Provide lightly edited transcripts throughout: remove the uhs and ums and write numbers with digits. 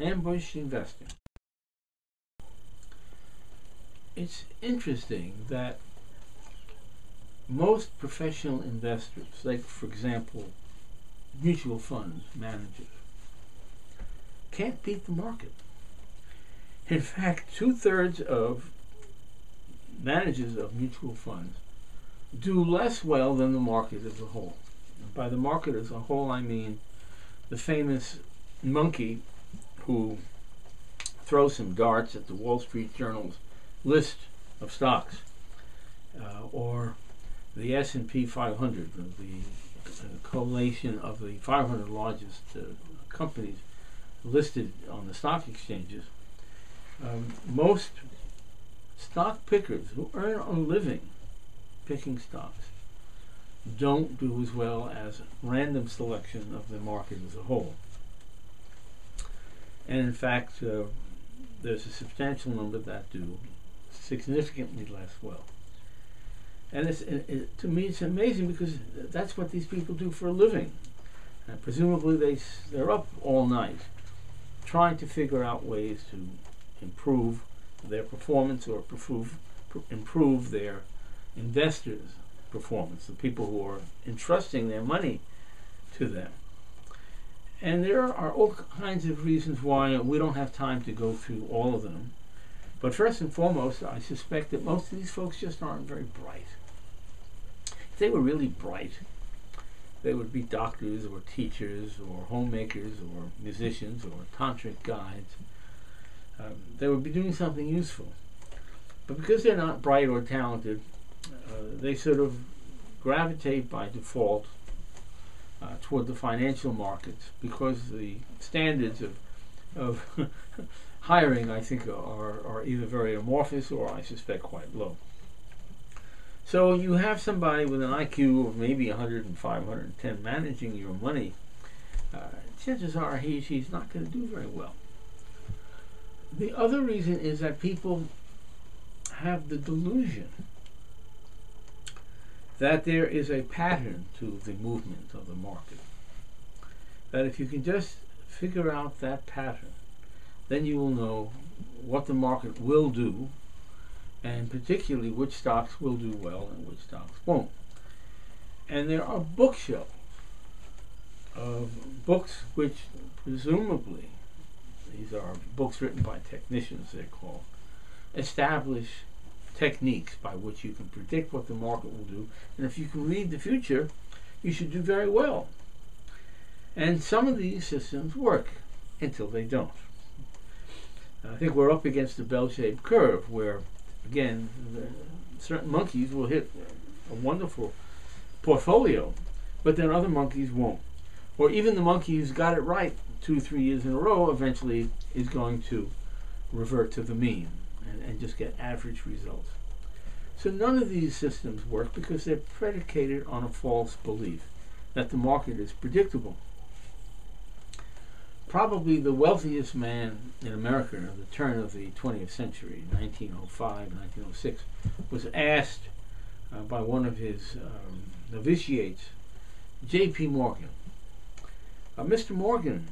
Ambush investing. It's interesting that most professional investors, like for example mutual funds managers, can't beat the market. In fact, 2/3 of managers of mutual funds do less well than the market as a whole. And by the market as a whole, I mean the famous monkey who throws some darts at the Wall Street Journal's list of stocks, or the S&P 500, the collation of the 500 largest companies listed on the stock exchanges. Most stock pickers who earn a living picking stocks don't do as well as random selection of the market as a whole. And in fact, there's a substantial number that do significantly less well. And to me, it's amazing because that's what these people do for a living. And presumably they're up all night trying to figure out ways to improve their performance or improve their investors' performance, the people who are entrusting their money to them. And there are all kinds of reasons why we don't have time to go through all of them. But first and foremost, I suspect that most of these folks just aren't very bright. If they were really bright, they would be doctors or teachers or homemakers or musicians or tantric guides. They would be doing something useful. But because they're not bright or talented, they sort of gravitate by default toward the financial markets because the standards of hiring, I think, are either very amorphous or, I suspect, quite low. So you have somebody with an IQ of maybe 105, 110 managing your money, chances are she's not going to do very well. The other reason is that people have the delusion that there is a pattern to the movement of the market. That if you can just figure out that pattern, then you will know what the market will do, and particularly which stocks will do well and which stocks won't. And there are bookshelves of books which presumably, these are books written by technicians, they're called, establish techniques by which you can predict what the market will do. And if you can read the future, you should do very well. And some of these systems work until they don't. I think we're up against a bell-shaped curve where, again, certain monkeys will hit a wonderful portfolio, but then other monkeys won't. Or even the monkey who's got it right 2 or 3 years in a row eventually is going to revert to the mean and just get average results. So none of these systems work because they're predicated on a false belief that the market is predictable. Probably the wealthiest man in America at the turn of the 20th century, 1905, 1906, was asked by one of his novitiates, J.P. Morgan. Mr. Morgan,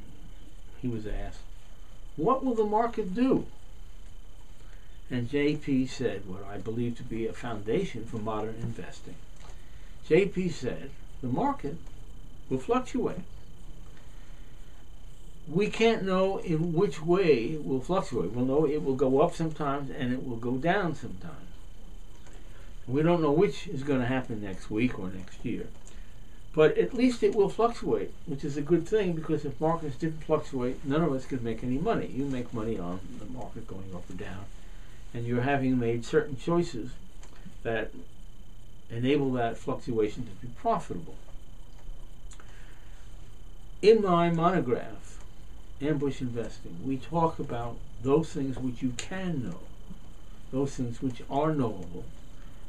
he was asked, what will the market do? And J.P. said what I believe to be a foundation for modern investing. J.P. said, the market will fluctuate. We can't know in which way it will fluctuate. We'll know it will go up sometimes and it will go down sometimes. We don't know which is going to happen next week or next year. But at least it will fluctuate, which is a good thing because if markets didn't fluctuate, none of us could make any money. You make money on the market going up or down, and you're having made certain choices that enable that fluctuation to be profitable. In my monograph, Ambush Investing, we talk about those things which you can know, those things which are knowable,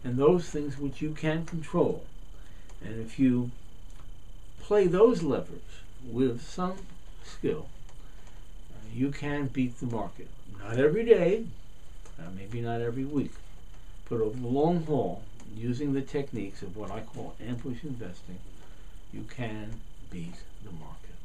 and those things which you can control. And if you play those levers with some skill, you can beat the market. Not every day, maybe not every week, but over the long haul, using the techniques of what I call ambush investing, you can beat the market.